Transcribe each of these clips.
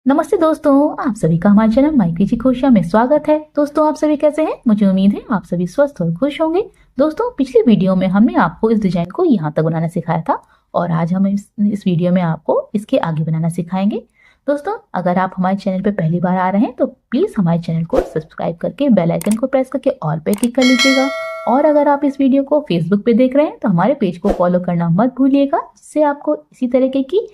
नमस्ते दोस्तों, आप सभी का हमारे चैनल माइक जी खुशियाँ में स्वागत है। दोस्तों, आप सभी कैसे हैं? मुझे उम्मीद है आप सभी स्वस्थ और खुश होंगे। दोस्तों, पिछली वीडियो में हमने आपको इस डिजाइन को यहाँ तक बनाना सिखाया था और आज हम इस वीडियो में आपको इसके आगे बनाना सिखाएंगे। दोस्तों, अगर आप हमारे चैनल पर पहली बार आ रहे हैं तो प्लीज हमारे चैनल को सब्सक्राइब करके बेल आइकन को प्रेस करके ऑल पे क्लिक कर लीजिएगा। और अगर आप इस वीडियो को फेसबुक पे देख रहे हैं तो हमारे पेज को फॉलो करना मत भूलिएगा, जिससे आपको इसी तरीके की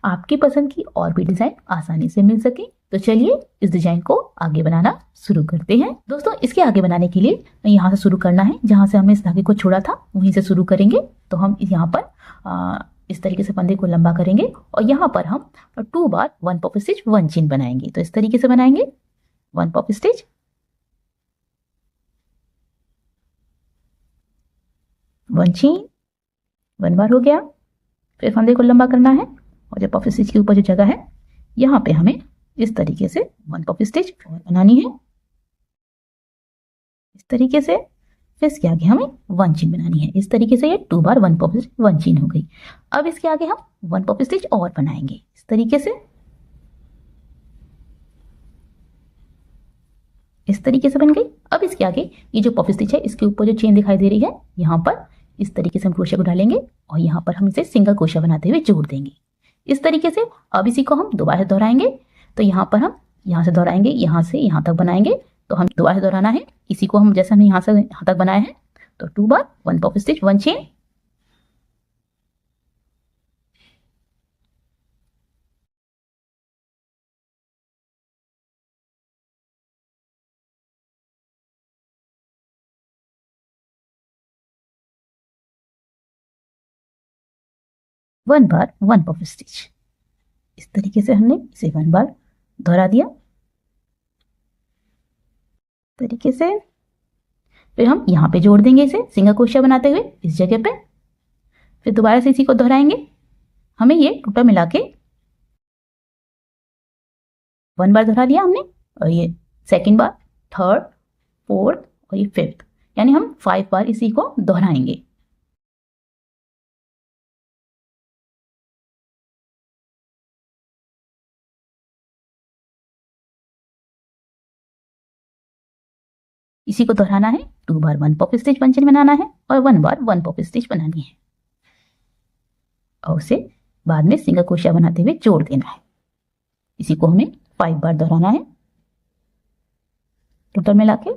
आपकी पसंद की और भी डिजाइन आसानी से मिल सके। तो चलिए इस डिजाइन को आगे बनाना शुरू करते हैं। दोस्तों, इसके आगे बनाने के लिए यहाँ से शुरू करना है। जहां से हमने इस धागे को छोड़ा था वहीं से शुरू करेंगे। तो हम यहाँ पर इस तरीके से फंदे को लंबा करेंगे और यहाँ पर हम 2 बार 1 पॉप स्टिच 1 चेन बनाएंगे। तो इस तरीके से बनाएंगे 1 पॉप स्टिच, 1 चेन, 1 बार हो गया। फिर फंदे को लंबा करना है और जब पॉप स्टिच के ऊपर जो जगह है यहाँ पे हमें इस तरीके से 1 पॉप स्टिच और बनानी है, इस तरीके से। फिर इसके आगे हमें 1 चेन बनानी है। इस तरीके से ये 2 बार 1 पॉप स्टिच 1 चेन हो गई। अब इसके आगे हम 1 पॉप स्टिच और बनाएंगे इस तरीके से, इस तरीके से बन गई। अब इसके आगे ये जो पॉप स्टिच है इसके ऊपर जो चेन दिखाई दे रही है यहाँ पर इस तरीके से हम क्रोशिया को डालेंगे और यहाँ पर हम इसे सिंगल क्रोशिया बनाते हुए जोड़ देंगे इस तरीके से। अब इसी को हम दोबारा दोहराएंगे। तो यहाँ पर हम यहाँ से दोहराएंगे, यहाँ से यहाँ तक बनाएंगे। तो हम दोबारा दोहराना है इसी को, हम जैसे हमने यहाँ से यहाँ तक बनाया है। तो 2 बार 1 pop stitch 1 chain, one bar 1 pop stitch. इस तरीके से हमने इसे 1 बार दोहरा दिया तरीके से। फिर हम यहाँ पे जोड़ देंगे इसे सिंगल क्रोशिया बनाते हुए इस जगह पे। फिर दोबारा से इसी को दोहराएंगे। हमें ये टोटल मिला के 1 बार दोहरा लिया हमने और ये सेकंड बार, थर्ड, फोर्थ और ये फिफ्थ, यानी हम 5 बार इसी को दोहराएंगे। इसी को दोहराना है, 2 बार 1 पॉप स्टिच 1 चेन बनाना है और 1 बार 1 पॉप स्टिच बनानी है और उसे बाद में सिंगल क्रोशिया बनाते हुए जोड़ देना है। इसी को हमें 5 बार दोहराना है टोटल मिला के।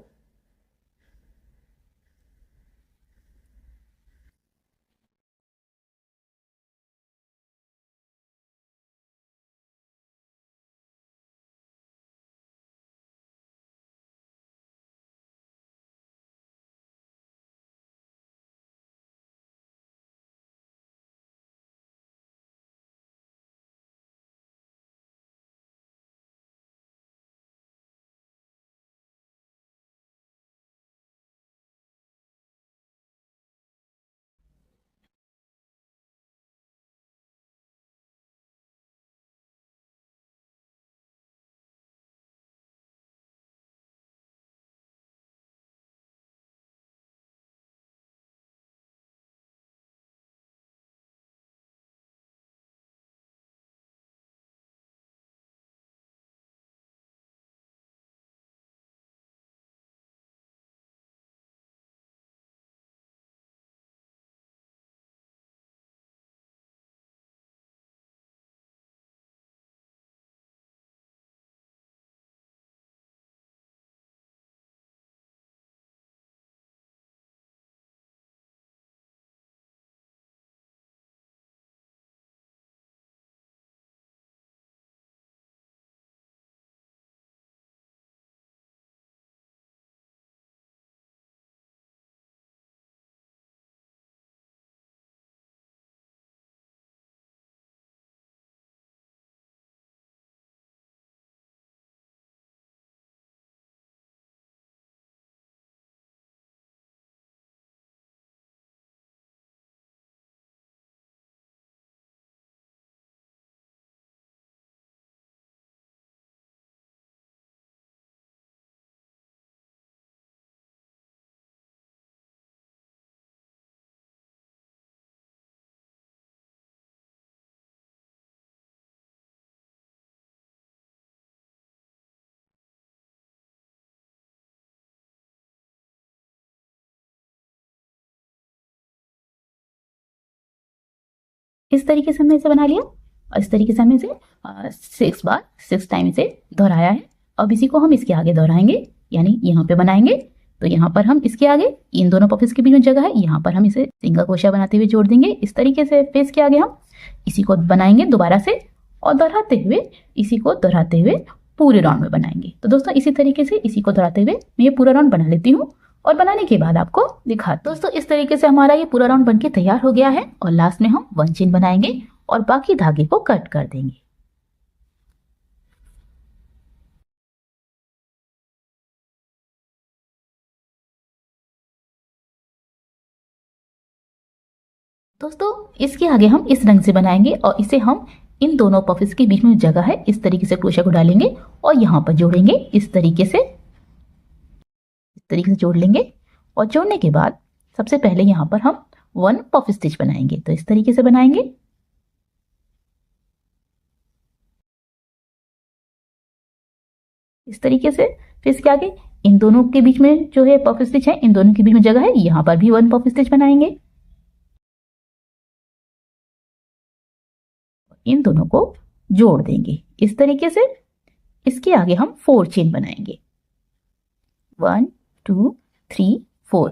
इस तरीके से हमने इसे बना लिया और इस तरीके से हमने इसे 6 बार 6 टाइम इसे दोहराया है। अब इसी को हम इसके आगे दोहराएंगे, यानी यहाँ पे बनाएंगे। तो यहाँ पर हम इसके आगे इन दोनों पफिस के बीच में जगह है, यहाँ पर हम इसे सिंगल क्रोशिया बनाते हुए जोड़ देंगे इस तरीके से। फिर इसके आगे हम इसी को बनाएंगे दोबारा से और दोहराते हुए इसी को दोहराते हुए पूरे राउंड में बनाएंगे। तो दोस्तों इसी तरीके से इसी को दोहराते हुए मैं ये पूरा राउंड बना लेती हूँ और बनाने के बाद आपको दिखाती हूँ। दोस्तों इस तरीके से हमारा ये पूरा राउंड बनके तैयार हो गया है और लास्ट में हम 1 चेन बनाएंगे और बाकी धागे को कट कर देंगे। दोस्तों इसके आगे हम इस रंग से बनाएंगे और इसे हम इन दोनों पफिस के बीच में जगह है इस तरीके से क्रोशिया को डालेंगे और यहाँ पर जोड़ेंगे इस तरीके से जोड़ लेंगे। और जोड़ने के बाद सबसे पहले यहाँ पर हम 1 पफ स्टिच बनाएंगे। तो इस तरीके से बनाएंगे, इस तरीके से। फिर इसके आगे इन दोनों के बीच में जो है पफ स्टिच है, इन दोनों के बीच में जगह है, यहाँ पर भी 1 पफ स्टिच बनाएंगे। इन दोनों को जोड़ देंगे इस तरीके से। इसके आगे हम 4 चेन बनाएंगे, 1 2 3 4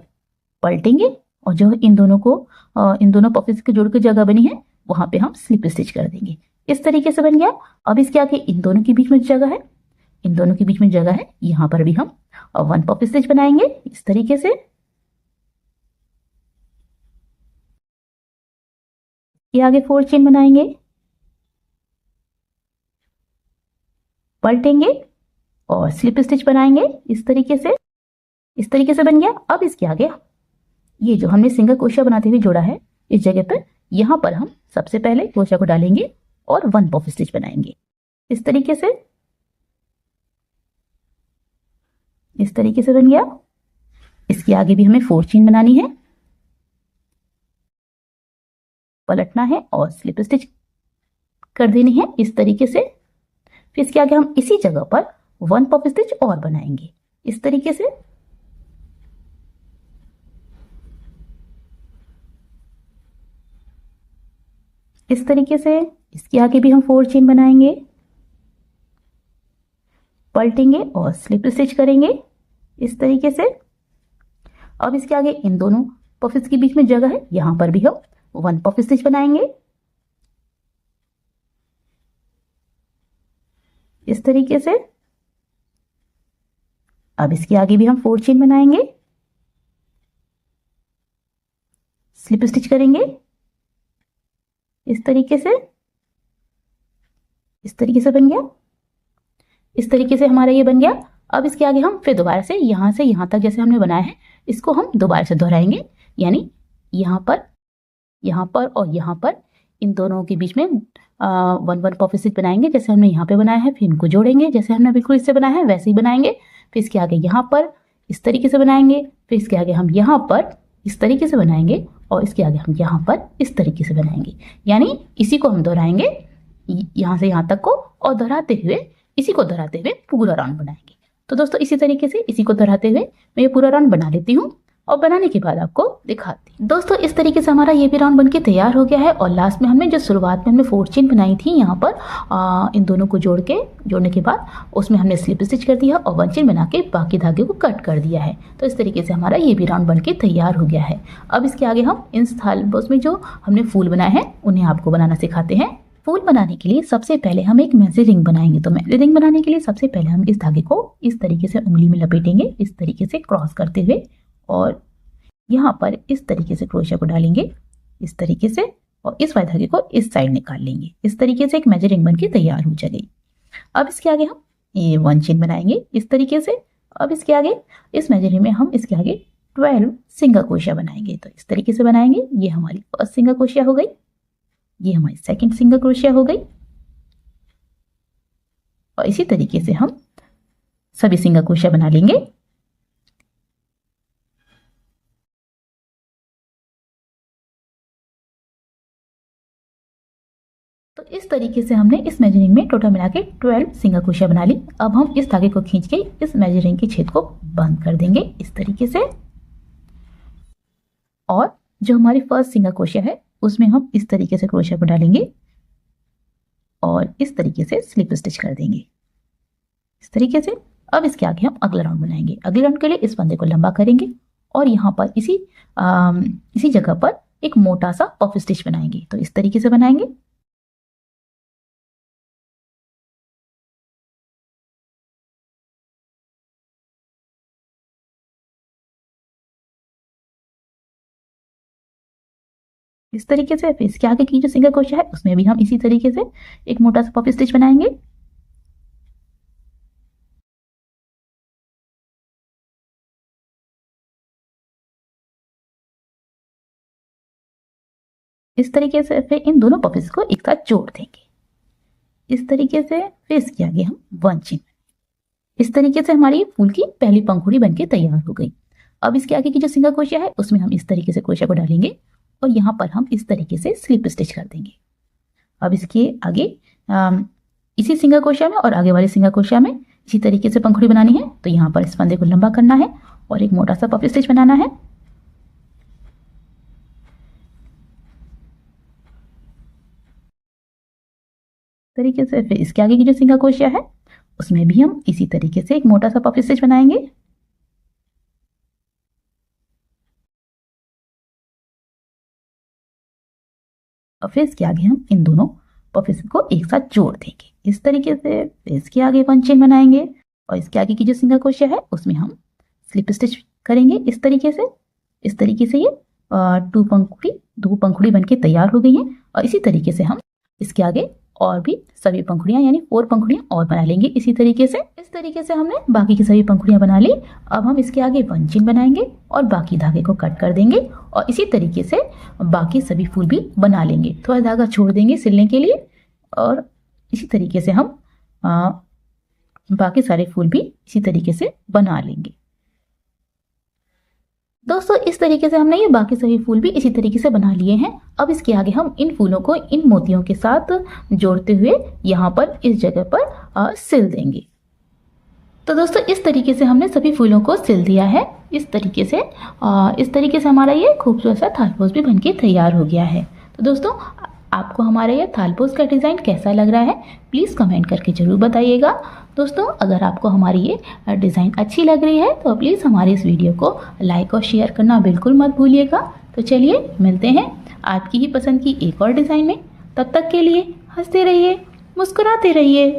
पलटेंगे और जो इन दोनों पफिस के जोड़ के जगह बनी है वहां पे हम स्लिप स्टिच कर देंगे। इस तरीके से बन गया। अब इसके आगे इन दोनों के बीच में जगह है, इन दोनों के बीच में जगह है, यहाँ पर भी हम 1 पफ स्टिच बनाएंगे इस तरीके से। ये आगे 4 चेन बनाएंगे, पलटेंगे और स्लिप स्टिच बनाएंगे इस तरीके से। इस तरीके से बन गया। अब इसके आगे ये जो हमने सिंगल क्रोशिया बनाते हुए जोड़ा है इस जगह पर, यहाँ पर हम सबसे पहले क्रोशिया को डालेंगे और 1 पफ स्टिच बनाएंगे इस तरीके से। इस तरीके से बन गया। इसके आगे भी हमें 4 चेन बनानी है, पलटना है और स्लिप स्टिच कर देनी है इस तरीके से। फिर इसके आगे हम इसी जगह पर 1 पफ स्टिच और बनाएंगे इस तरीके से। इस तरीके से इसके आगे भी हम 4 चेन बनाएंगे, पलटेंगे और स्लिप स्टिच करेंगे इस तरीके से। अब इसके आगे इन दोनों पफिस के बीच में जगह है, यहां पर भी हम 1 पफ स्टिच बनाएंगे इस तरीके से। अब इसके आगे भी हम 4 चेन बनाएंगे, स्लिप स्टिच करेंगे इस तरीके से। इस तरीके से बन गया। इस तरीके से हमारा ये बन गया। अब इसके आगे हम फिर दोबारा से यहां तक जैसे हमने बनाया है इसको हम दोबारा से दोहराएंगे, यानी यहाँ पर और यहाँ पर इन दोनों के बीच में 1 पफ स्टिच बनाएंगे जैसे हमने यहाँ पे बनाया है। फिर इनको जोड़ेंगे जैसे हमने बिल्कुल इससे बनाया है वैसे ही बनाएंगे। फिर इसके आगे यहाँ पर इस तरीके से बनाएंगे, फिर इसके आगे हम यहाँ पर इस तरीके से बनाएंगे और इसके आगे हम यहाँ पर इस तरीके से बनाएंगे, यानी इसी को हम दोहराएंगे यहाँ से यहाँ तक को और दोहराते हुए इसी को दोहराते हुए पूरा राउंड बनाएंगे। तो दोस्तों इसी तरीके से इसी को दोहराते हुए मैं ये पूरा राउंड बना लेती हूँ और बनाने के बाद आपको दिखाती हूँ। दोस्तों इस तरीके से हमारा ये भी राउंड बनके तैयार हो गया है और लास्ट में हमने जो शुरुआत में हमने 4 चेन बनाई थी यहाँ पर इन दोनों को जोड़ने के बाद उसमें हमने स्लिप स्टिच कर दिया और 1 चेन बना के बाकी धागे को कट कर दिया है। तो इस तरीके से हमारा ये भी राउंड बनके तैयार हो गया है। अब इसके आगे हम इन उसमें जो हमने फूल बनाए हैं उन्हें आपको बनाना सिखाते हैं। फूल बनाने के लिए सबसे पहले हम एक मैजिक रिंग बनाएंगे। तो मैजिक रिंग बनाने के लिए सबसे पहले हम इस धागे को इस तरीके से उंगली में लपेटेंगे इस तरीके से क्रॉस करते हुए और यहाँ पर इस तरीके से क्रोशिया को डालेंगे इस तरीके से और इस वाले धागे को इस साइड निकाल लेंगे। इस तरीके से एक मैजिक रिंग बनके तैयार हो जाएगी। अब इसके आगे हम ये 1 चेन बनाएंगे इस तरीके से। अब इसके आगे इस मैजिक रिंग में हम इसके आगे 12 सिंगल क्रोशिया बनाएंगे। तो इस तरीके से बनाएंगे। ये हमारी फर्स्ट सिंगल क्रोशिया हो गई, ये हमारी सेकंड सिंगल क्रोशिया हो गई और इसी तरीके से हम सभी सिंगल क्रोशिया बना लेंगे। तो इस तरीके से हमने इस मैजिक रिंग में टोटल मिला के 12 सिंगल क्रोशिया बना ली। अब हम इस धागे को खींच के इस मैजिक रिंग के छेद को बंद कर देंगे इस तरीके से और जो हमारी फर्स्ट सिंगल क्रोशिया है उसमें हम इस तरीके से क्रोशिया को डालेंगे और इस तरीके से स्लिप स्टिच कर देंगे इस तरीके से। अब इसके आगे हम अगला राउंड बनाएंगे। अगले राउंड के लिए इस फंदे को लंबा करेंगे और यहाँ पर इसी जगह पर एक मोटा सा पफ स्टिच बनाएंगे। तो इस तरीके से बनाएंगे। इस तरीके से फिर इसके आगे की जो सिंगल क्रोशिया है उसमें भी हम इसी तरीके से एक मोटा सा पफ स्टिच बनाएंगे। इस तरीके से फिर इन दोनों पफिस को एक साथ जोड़ देंगे इस तरीके से। फिर इसके आगे हम 1 चेन। इस तरीके से हमारी फूल की पहली पंखुड़ी बनके तैयार हो गई। अब इसके आगे की जो सिंगल क्रोशिया है उसमें हम इस तरीके से क्रोशिया को डालेंगे और यहाँ पर हम इस तरीके से स्लिप स्टिच कर देंगे। अब इसके आगे इसी सिंगल क्रोशिया में और आगे वाले सिंगल क्रोशिया में इसी तरीके से पंखुड़ी बनानी है। तो यहाँ पर इस फंदे को लंबा करना है और एक मोटा सा पफ स्टिच बनाना है। तरीके से फिर इसके आगे की जो सिंगल क्रोशिया है उसमें भी हम इसी तरीके से एक मोटा सा पफ स्टिच बनाएंगे। और फिर इसके आगे हम इन दोनों पफ स्टिच को एक साथ जोड़ देंगे इस तरीके से। फिर इसके आगे 1 चेन बनाएंगे और इसके आगे की जो सिंगल क्रोशिया है उसमें हम स्लिप स्टिच करेंगे इस तरीके से। इस तरीके से ये दो पंखुड़ी बनके तैयार हो गई हैं। और इसी तरीके से हम इसके आगे और भी सभी पंखुड़ियां यानी 4 पंखुड़ियां और बना लेंगे इसी तरीके से। इस तरीके से हमने बाकी की सभी पंखुड़ियां बना ली। अब हम इसके आगे 1 चेन बनाएंगे और बाकी धागे को कट कर देंगे और इसी तरीके से बाकी सभी फूल भी बना लेंगे। थोड़ा धागा छोड़ देंगे सिलने के लिए और इसी तरीके से हम बाकी सारे फूल भी इसी तरीके से बना लेंगे। दोस्तों इस तरीके से हमने ये बाकी सभी फूल भी इसी तरीके से बना लिए हैं। अब इसके आगे हम इन फूलों को इन मोतियों के साथ जोड़ते हुए यहाँ पर इस जगह पर सिल देंगे। तो दोस्तों इस तरीके से हमने सभी फूलों को सिल दिया है इस तरीके से हमारा ये खूबसूरत सा थालपोस भी बनके तैयार हो गया है। तो दोस्तों आपको हमारा ये थालपोस का डिज़ाइन कैसा लग रहा है प्लीज़ कमेंट करके ज़रूर बताइएगा। दोस्तों अगर आपको हमारी ये डिज़ाइन अच्छी लग रही है तो प्लीज़ हमारे इस वीडियो को लाइक और शेयर करना बिल्कुल मत भूलिएगा। तो चलिए मिलते हैं आपकी ही पसंद की एक और डिज़ाइन में। तब तक के लिए हंसते रहिए, मुस्कुराते रहिए।